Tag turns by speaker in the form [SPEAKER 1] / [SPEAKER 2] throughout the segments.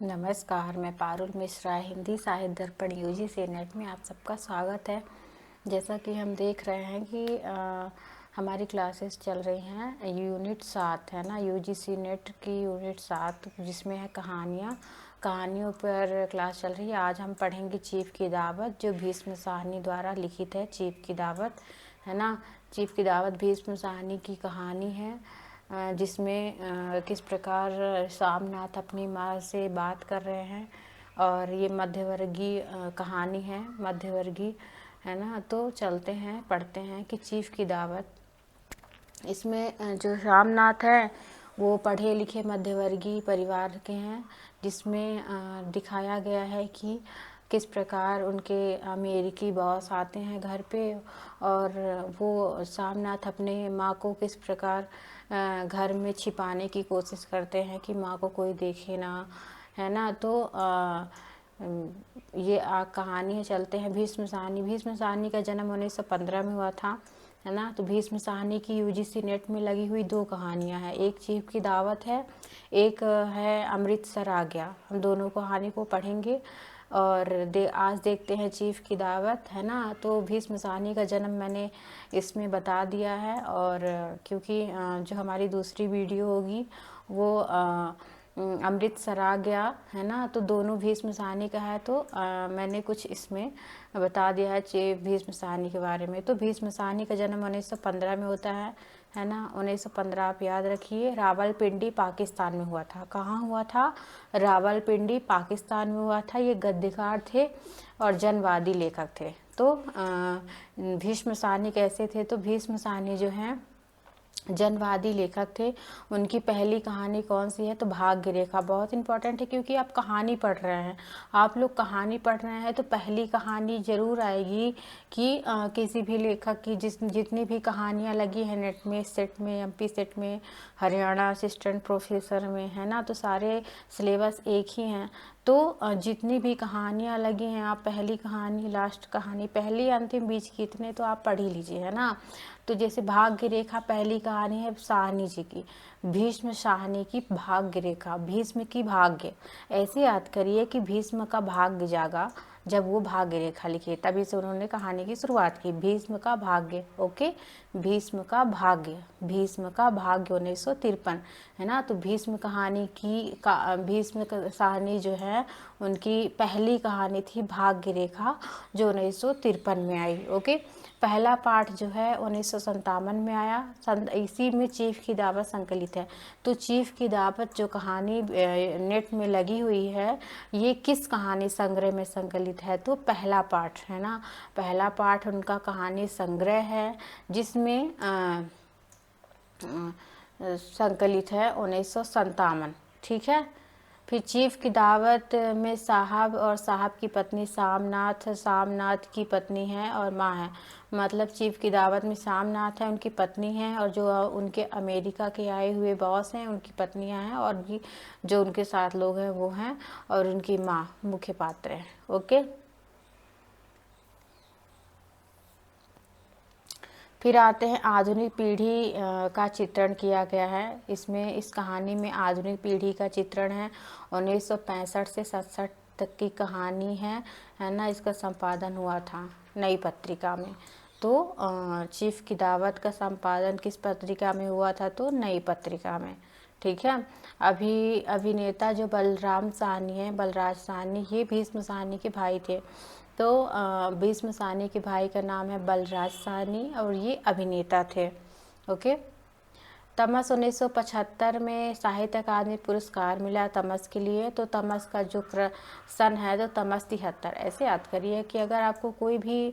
[SPEAKER 1] नमस्कार, मैं पारुल मिश्रा हिंदी साहित्य दर्पण यूजीसी नेट में आप सबका स्वागत है। जैसा कि हम देख रहे हैं कि हमारी क्लासेस चल रही हैं यूनिट 7 है ना, यूजीसी नेट की यूनिट 7 जिसमें है कहानियों पर क्लास चल रही है। आज हम पढ़ेंगे चीफ की दावत, जो भीष्म साहनी द्वारा लिखित है। चीफ की दावत है ना, चीफ की दावत भीष्म साहनी की कहानी है जिसमें किस प्रकार सामनाथ अपनी माँ से बात कर रहे हैं। और ये मध्यवर्गीय कहानी है, मध्यवर्गीय है ना। तो चलते हैं, पढ़ते हैं कि चीफ की दावत। इसमें जो रामनाथ हैं वो पढ़े लिखे मध्यवर्गीय परिवार के हैं, जिसमें दिखाया गया है कि किस प्रकार उनके अमेरिकी बॉस आते हैं घर पे, और वो सामनाथ अपने माँ को किस प्रकार घर में छिपाने की कोशिश करते हैं कि माँ को कोई देखे ना, है ना। तो ये कहानी है। चलते हैं भीष्म साहनी। भीष्म साहनी का जन्म 1915 में हुआ था, है ना। तो भीष्म साहनी की यूजीसी नेट में लगी हुई दो कहानियां हैं, एक चीफ की दावत है, एक है अमृतसर आ गया। हम दोनों कहानी को पढ़ेंगे और आज देखते हैं चीफ की दावत, है ना। तो भीष्म साहनी का जन्म मैंने इसमें बता दिया है, और क्योंकि जो हमारी दूसरी वीडियो होगी वो अमृतसर आ गया, है ना। तो दोनों भीष्म साहनी का है, तो मैंने कुछ इसमें बता दिया है भीष्म साहनी के बारे में। तो भीष्म साहनी का जन्म 1915 में होता है ना। 1915 आप याद रखिए, रावलपिंडी पाकिस्तान में हुआ था। कहाँ हुआ था? रावलपिंडी पाकिस्तान में हुआ था। ये गद्यकार थे और जनवादी लेखक थे। तो भीष्म साहनी कैसे थे? तो भीष्म साहनी जो हैं जनवादी लेखक थे। उनकी पहली कहानी कौन सी है? तो भाग्य रेखा। बहुत इंपॉर्टेंट है, क्योंकि आप कहानी पढ़ रहे हैं, आप लोग कहानी पढ़ रहे हैं तो पहली कहानी जरूर आएगी कि किसी भी लेखक की जितनी भी कहानियां लगी हैं नेट में, सेट में, एमपी सेट में, हरियाणा असिस्टेंट प्रोफेसर में, है ना। तो सारे सिलेबस एक ही हैं। तो जितनी भी कहानियाँ लगी हैं, आप पहली कहानी, लास्ट कहानी, पहली, अंतिम, बीच की, इतने तो आप पढ़ ही लीजिए, है ना। तो जैसे भाग्य रेखा पहली कहानी है साहनी जी की, भीष्म साहनी की भाग्य रेखा, भीष्म की भाग्य। ऐसे याद करिए कि भीष्म का भाग्य जागा जब वो भाग्य रेखा लिखी, तभी से उन्होंने कहानी की शुरुआत की। भीष्म का भाग्य, ओके, भीष्म का भाग्य, भीष्म का भाग्य 1953, है ना। तो भीष्म कहानी की भीष्म साहनी जो है उनकी पहली कहानी थी भाग्य रेखा, जो 1953 में आई। ओके, पहला पार्ट जो है 1957 में आया। इसी में चीफ की दावत संकलित है। तो चीफ की दावत जो कहानी नेट में लगी हुई है, ये किस कहानी संग्रह में संकलित है? तो पहला पार्ट, है ना। पहला पार्ट उनका कहानी संग्रह है, जिसमें संकलित है 1957, ठीक है। फिर चीफ की दावत में साहब और साहब की पत्नी सामनाथ की पत्नी है और माँ है। मतलब चीफ की दावत में सामनाथ है, उनकी पत्नी है, और जो उनके अमेरिका के आए हुए बॉस हैं उनकी पत्नियां हैं, और भी जो उनके साथ लोग हैं वो हैं, और उनकी माँ मुख्य पात्र है। ओके, फिर आते हैं आधुनिक पीढ़ी का चित्रण किया गया है। इसमें इस कहानी में आधुनिक पीढ़ी का चित्रण है। 1965 से 67 तक की कहानी है ना। इसका संपादन हुआ था नई पत्रिका में। तो चीफ की दावत का संपादन किस पत्रिका में हुआ था? तो नई पत्रिका में, ठीक है। अभिनेता जो बलराम साहनी है, बलराज साहनी, ये भीष्म साहनी के भाई थे। तो भीष्म साहनी के भाई का नाम है बलराज साहनी, और ये अभिनेता थे। ओके, तमस 1975 में साहित्य अकादमी पुरस्कार मिला तमस के लिए। तो तमस का जो सन है तो तमस 73। ऐसे याद करिए कि अगर आपको कोई भी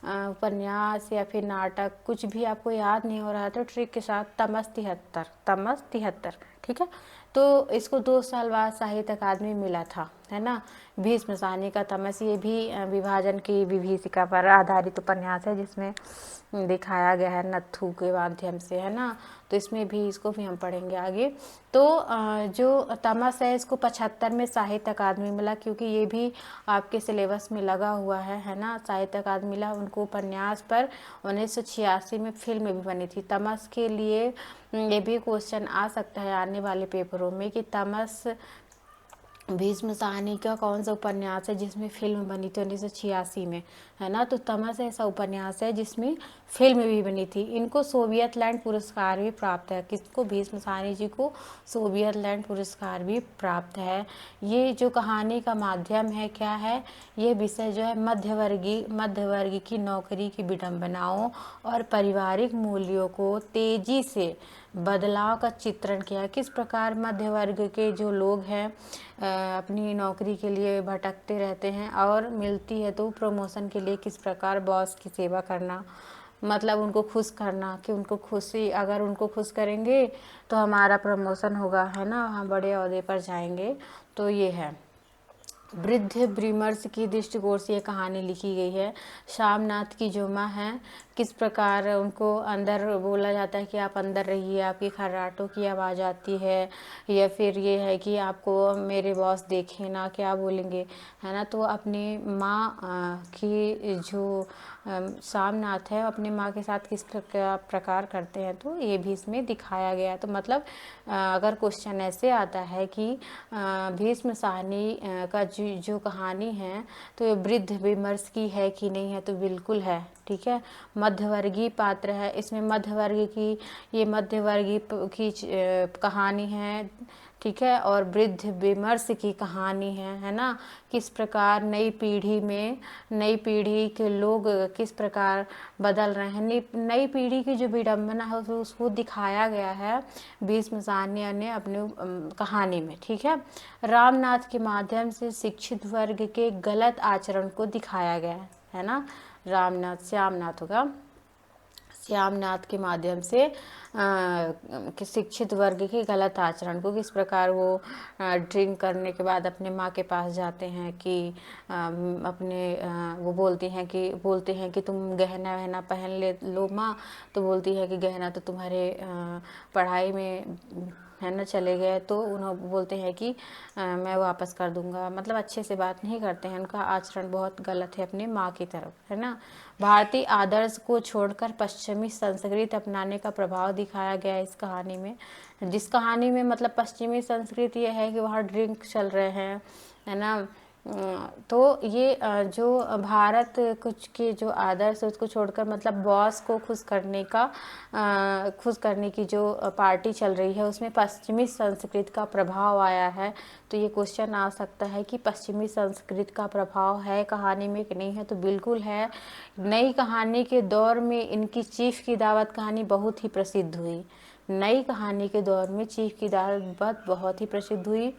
[SPEAKER 1] उपन्यास या फिर नाटक कुछ भी आपको याद नहीं हो रहा तो ट्रिक के साथ तमस 73, तमस 73, ठीक है। तो इसको 2 साल बाद साहित्य अकादमी मिला था, है ना। भीष्म साहनी का तमस, ये भी विभाजन की विभीषिका पर आधारित उपन्यास है, जिसमें दिखाया गया है नत्थू के माध्यम से, है ना। तो इसमें भी, इसको भी हम पढ़ेंगे आगे। तो जो तमस है इसको 75 में साहित्य अकादमी मिला, क्योंकि ये भी आपके सिलेबस में लगा हुआ है ना। साहित्य अकादमी मिला उनको उपन्यास पर। 1986 में फिल्म भी बनी थी तमस के लिए। ये भी क्वेश्चन आ सकता है आने वाले पेपरों में कि तमस भीष्म साहनी का कौन सा उपन्यास है जिसमें फिल्म बनी थी 1986 में, है ना। तो तमस ऐसा उपन्यास है जिसमें फिल्म भी बनी थी। इनको सोवियत लैंड पुरस्कार भी प्राप्त है। किसको? भीष्म साहनी जी को सोवियत लैंड पुरस्कार भी प्राप्त है। ये जो कहानी का माध्यम है क्या है, ये विषय जो है मध्यवर्गीय की नौकरी की विडंबनाओं और पारिवारिक मूल्यों को तेजी से बदलाव का चित्रण किया है। किस प्रकार मध्य वर्ग के जो लोग हैं अपनी नौकरी के लिए भटकते रहते हैं और मिलती है तो प्रमोशन के लिए किस प्रकार बॉस की सेवा करना, मतलब उनको खुश करना कि उनको खुशी, अगर उनको खुश करेंगे तो हमारा प्रमोशन होगा, है ना, हम बड़े ओहदे पर जाएंगे। तो ये है वृद्ध ब्रीमर्स की दृष्टिकोण से ये कहानी लिखी गई है। श्यामनाथ की जो माँ हैं, किस प्रकार उनको अंदर बोला जाता है कि आप अंदर रहिए, आपकी खर्राटों की आवाज़ आती है, या फिर ये है कि आपको मेरे बॉस देखें ना, क्या बोलेंगे, है ना। तो अपनी माँ की जो श्यामनाथ है अपनी माँ के साथ किस प्रकार करते हैं, तो ये भी इसमें दिखाया गया है। तो मतलब अगर क्वेश्चन ऐसे आता है कि भीष्म साहनी का जो कहानी है तो ये वृद्ध विमर्श की है कि नहीं है, तो बिल्कुल है, ठीक है। मध्यवर्गीय पात्र है इसमें, मध्यवर्ग की, ये मध्यवर्गीय की कहानी है, ठीक है। और वृद्ध विमर्श की कहानी है ना। किस प्रकार नई पीढ़ी के लोग किस प्रकार बदल रहे हैं, नई पीढ़ी की जो विडंबना है उसको दिखाया गया है भीष्म साहनी ने अपनी कहानी में, ठीक है। रामनाथ के माध्यम से शिक्षित वर्ग के गलत आचरण को दिखाया गया है ना। श्यामनाथ होगा, श्यामनाथ के माध्यम से शिक्षित वर्ग के गलत आचरण को, किस प्रकार वो ड्रिंक करने के बाद अपने माँ के पास जाते हैं कि वो बोलते हैं कि तुम गहना वहना पहन लो माँ, तो बोलती है कि गहना तो तुम्हारे पढ़ाई में, है ना, चले गए, तो उन्होंने बोलते हैं कि मैं वापस कर दूंगा, मतलब अच्छे से बात नहीं करते हैं, उनका आचरण बहुत गलत है अपने माँ की तरफ, है ना। भारतीय आदर्श को छोड़कर पश्चिमी संस्कृति अपनाने का प्रभाव दिखाया गया है इस कहानी में। जिस कहानी में मतलब पश्चिमी संस्कृति ये है कि वहाँ ड्रिंक चल रहे हैं, है ना। तो ये जो भारत कुछ के जो आदर्श है उसको छोड़कर मतलब बॉस को खुश करने की जो पार्टी चल रही है उसमें पश्चिमी संस्कृति का प्रभाव आया है। तो ये क्वेश्चन आ सकता है कि पश्चिमी संस्कृति का प्रभाव है कहानी में कि नहीं है, तो बिल्कुल है। नई कहानी के दौर में इनकी चीफ की दावत कहानी बहुत ही प्रसिद्ध हुई। नई कहानी के दौर में चीफ की दावत बहुत ही प्रसिद्ध हुई।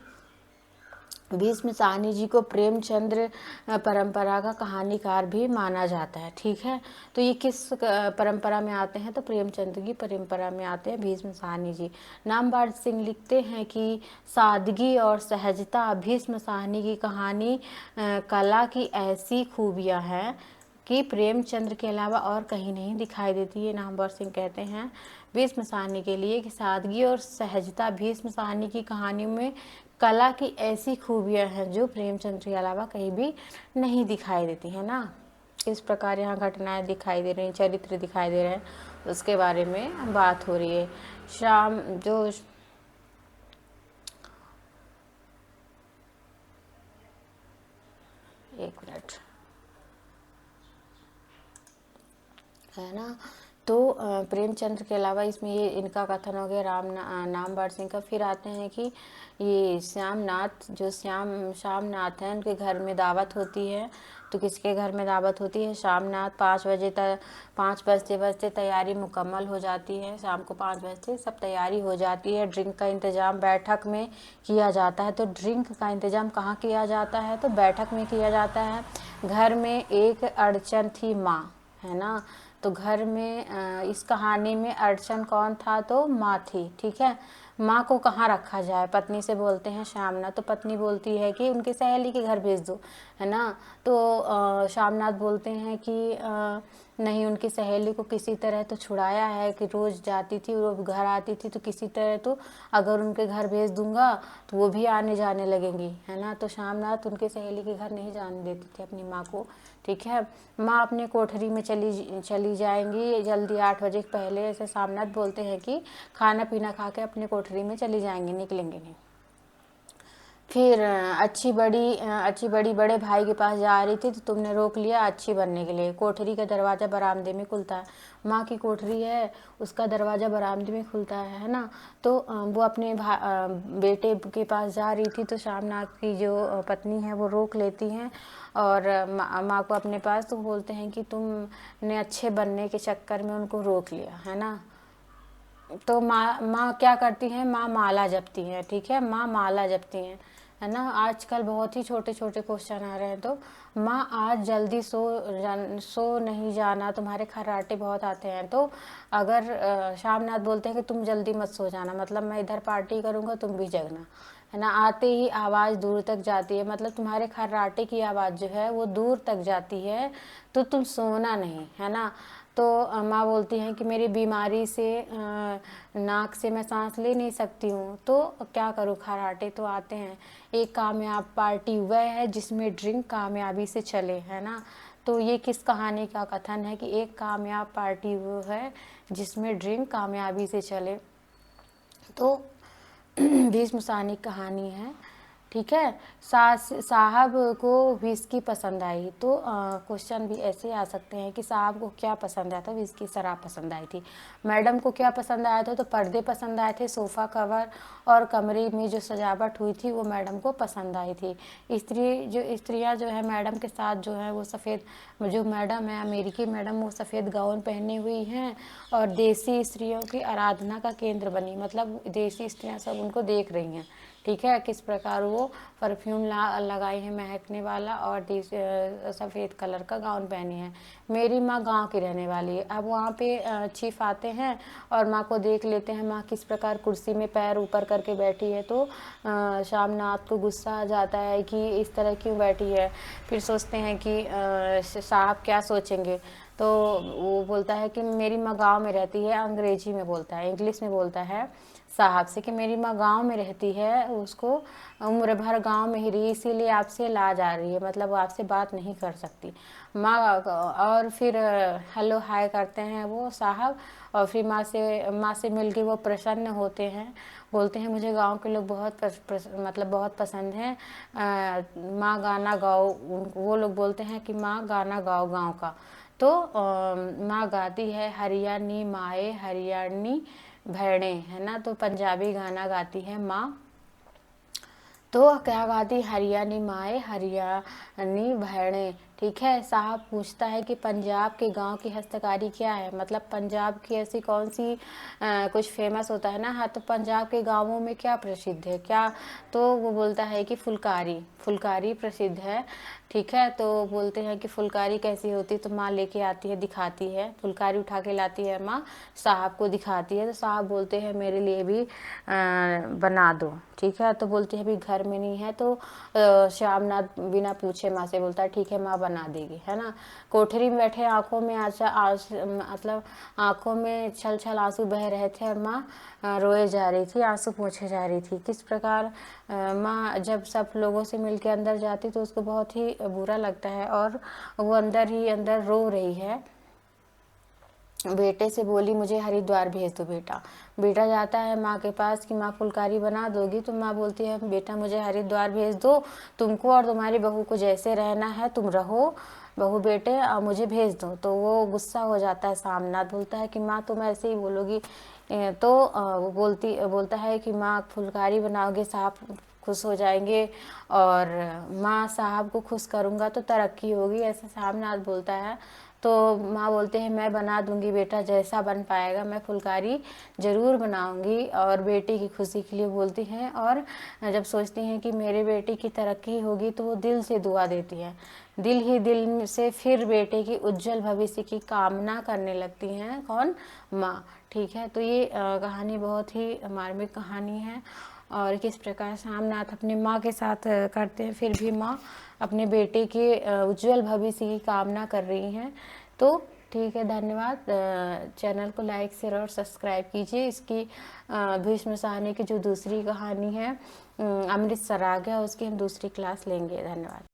[SPEAKER 1] भीष्म साहनी जी को प्रेमचंद्र परंपरा का कहानीकार भी माना जाता है, ठीक है। तो ये किस परंपरा में आते हैं, तो प्रेमचंद्र की परंपरा में आते हैं भीष्म साहनी जी। नामवर सिंह लिखते हैं कि सादगी और सहजता भीष्म साहनी की कहानी कला की ऐसी खूबियां हैं कि प्रेमचंद्र के अलावा और कहीं नहीं दिखाई देती है। नामवर सिंह कहते हैं भीष्म साहनी के लिए कि सादगी और सहजता भीष्म साहनी की कहानियों में कला की ऐसी खूबियां हैं जो प्रेमचंद्र के अलावा कहीं भी नहीं दिखाई देती है ना। इस प्रकार यहाँ घटनाएं दिखाई दे रही हैं, चरित्र दिखाई दे रहे हैं, उसके बारे में बात हो रही है। शाम जो एक मिनट है ना। तो प्रेमचंद्र के अलावा इसमें ये इनका कथन हो गया नामवर सिंह का। फिर आते हैं कि ये श्यामनाथ हैं, उनके घर में दावत होती है। तो किसके घर में दावत होती है? श्यामनाथ 5 बजते तैयारी मुकम्मल हो जाती है। शाम को 5 बजते सब तैयारी हो जाती है। ड्रिंक का इंतज़ाम बैठक में किया जाता है। तो ड्रिंक का इंतज़ाम कहाँ किया जाता है? तो बैठक में किया जाता है। घर में एक अड़चन थी माँ, है ना। तो घर में इस कहानी में अड़चन कौन था? तो माँ थी, ठीक है। माँ को कहाँ रखा जाए? पत्नी से बोलते हैं श्यामनाथ। तो पत्नी बोलती है कि उनकी सहेली के घर भेज दो, है ना। तो श्यामनाथ बोलते हैं कि नहीं, उनकी सहेली को किसी तरह तो छुड़ाया है कि रोज़ जाती थी वो घर आती थी, तो किसी तरह तो अगर उनके घर भेज दूंगा तो वो भी आने जाने लगेंगी, है ना। तो श्यामनाथ उनके सहेली के घर नहीं जाने देते थे अपनी माँ को, ठीक है। माँ अपने कोठरी में चली जाएंगी जल्दी 8 बजे पहले। ऐसे श्यामनाथ बोलते हैं कि खाना पीना खा के अपने कोठरी में चली जाएंगी, निकलेंगे नहीं। फिर अच्छी बड़ी बड़े भाई के पास जा रही थी तो तुमने रोक लिया अच्छी बनने के लिए। कोठरी का दरवाज़ा बरामदे में खुलता है, माँ की कोठरी है उसका दरवाज़ा बरामदे में खुलता है ना। तो वो अपने बेटे के पास जा रही थी तो शामनाथ की जो पत्नी है वो रोक लेती हैं और माँ को अपने पास, तो बोलते हैं कि तुमने अच्छे बनने के चक्कर में उनको रोक लिया है ना। तो माँ क्या करती हैं, माँ माला जपती हैं, ठीक है, माँ माला जपती हैं, है ना। आजकल बहुत ही छोटे छोटे क्वेश्चन आ रहे हैं। तो माँ आज जल्दी सो नहीं जाना, तुम्हारे खर्राटे बहुत आते हैं। तो अगर शामनाथ बोलते हैं कि तुम जल्दी मत सो जाना, मतलब मैं इधर पार्टी करूँगा तुम भी जगना, है ना। आते ही आवाज़ दूर तक जाती है, मतलब तुम्हारे खर्राटे की आवाज़ जो है वो दूर तक जाती है, तो तुम सोना नहीं, है ना। तो माँ बोलती हैं कि मेरी बीमारी से नाक से मैं सांस ले नहीं सकती हूँ, तो क्या करूँ, खर्राटे तो आते हैं। एक कामयाब पार्टी वह है जिसमें ड्रिंक कामयाबी से चले, है ना। तो ये किस कहानी का कथन है कि एक कामयाब पार्टी वो है जिसमें ड्रिंक कामयाबी से चले। तो भीष्म साहनी कहानी है, ठीक है। साहब को विस्की पसंद आई, तो क्वेश्चन भी ऐसे आ सकते हैं कि साहब को क्या पसंद आया था, विस्की शराब पसंद आई थी। मैडम को क्या पसंद आया था, तो पर्दे पसंद आए थे, सोफ़ा कवर और कमरे में जो सजावट हुई थी वो मैडम को पसंद आई थी। स्त्रियाँ जो है मैडम के साथ जो है वो सफ़ेद, जो मैडम है अमेरिकी मैडम, वो सफ़ेद गाउन पहनी हुई हैं और देसी स्त्रियों की आराधना का केंद्र बनी, मतलब देसी स्त्रियाँ सब उनको देख रही हैं, ठीक है। किस प्रकार वो परफ्यूम लगाई है महकने वाला और सफ़ेद कलर का गाउन पहनी है। मेरी माँ गांव की रहने वाली है। अब वहाँ पे चीफ आते हैं और माँ को देख लेते हैं, माँ किस प्रकार कुर्सी में पैर ऊपर करके बैठी है। तो शामनाथ को गुस्सा आ जाता है कि इस तरह क्यों बैठी है। फिर सोचते हैं कि साहब क्या सोचेंगे, तो वो बोलता है कि मेरी माँ गाँव में रहती है, अंग्रेजी में बोलता है, इंग्लिश में बोलता है साहब से कि मेरी माँ गांव में रहती है, उसको उम्र भर गांव में ही रही इसीलिए आपसे लाज आ रही है, मतलब वो आपसे बात नहीं कर सकती माँ। और फिर हेलो हाय करते हैं वो साहब, और फिर माँ से मिल के वो प्रसन्न होते हैं, बोलते हैं मुझे गांव के लोग बहुत मतलब बहुत पसंद हैं, माँ गाना गाओ। वो लोग बोलते हैं कि माँ गाना गाओ गाँव का। तो माँ गाती है हरियाणी माए हरियाणी भैणे, है ना। तो पंजाबी गाना गाती है माँ। तो क्या गाती, हरियाणी माए हरियाणी भैणे, ठीक है। साहब पूछता है कि पंजाब के गांव की हस्तकारी क्या है, मतलब पंजाब की ऐसी कौन सी कुछ फेमस होता है ना। हाँ, तो पंजाब के गांवों में क्या प्रसिद्ध है क्या, तो वो बोलता है कि फुलकारी प्रसिद्ध है, ठीक है। तो बोलते हैं कि फुलकारी कैसी होती, तो माँ लेके आती है, दिखाती है, फुलकारी उठा के लाती है माँ, साहब को दिखाती है। तो साहब बोलते हैं मेरे लिए भी बना दो, ठीक है। तो बोलती है अभी घर में नहीं है। तो श्यामनाथ बिना पूछे माँ से बोलता है ठीक है माँ बना देगी, है ना। कोठरी में बैठे आंखों में मतलब आंखों में छल छल आंसू बह रहे थे और माँ रोए जा रही थी, आंसू पोंछे जा रही थी। किस प्रकार माँ जब सब लोगों से मिलकर अंदर जाती तो उसको बहुत ही बुरा लगता है और वो अंदर ही अंदर रो रही है। बेटे से बोली मुझे हरिद्वार भेज दो बेटा। बेटा जाता है माँ के पास कि माँ फुलकारी बना दोगी, तो माँ बोलती है बेटा मुझे हरिद्वार भेज दो, तुमको और तुम्हारी बहू को जैसे रहना है तुम रहो बहू बेटे, मुझे भेज दो। तो वो गुस्सा हो जाता है, सामनाथ बोलता है कि माँ तुम ऐसे ही बोलोगी। तो वो बोलता है कि माँ फुलकारी बनाओगे साहब खुश हो जाएंगे और माँ साहब को खुश करूँगा तो तरक्की होगी, ऐसा सामनाथ बोलता है। तो माँ बोलते हैं मैं बना दूंगी बेटा, जैसा बन पाएगा मैं फुलकारी ज़रूर बनाऊंगी, और बेटी की खुशी के लिए बोलती हैं। और जब सोचती हैं कि मेरे बेटे की तरक्की होगी तो वो दिल से दुआ देती हैं, दिल ही दिल से फिर बेटे की उज्जवल भविष्य की कामना करने लगती हैं, कौन, माँ, ठीक है। तो ये कहानी बहुत ही मार्मिक कहानी है और किस प्रकार सामनाथ अपने माँ के साथ करते हैं, फिर भी माँ अपने बेटे के उज्जवल भविष्य की कामना कर रही हैं। तो ठीक है, धन्यवाद। चैनल को लाइक शेयर और सब्सक्राइब कीजिए। इसकी भीष्म साहनी की जो दूसरी कहानी है अमृतसर आ गया, उसकी हम दूसरी क्लास लेंगे। धन्यवाद।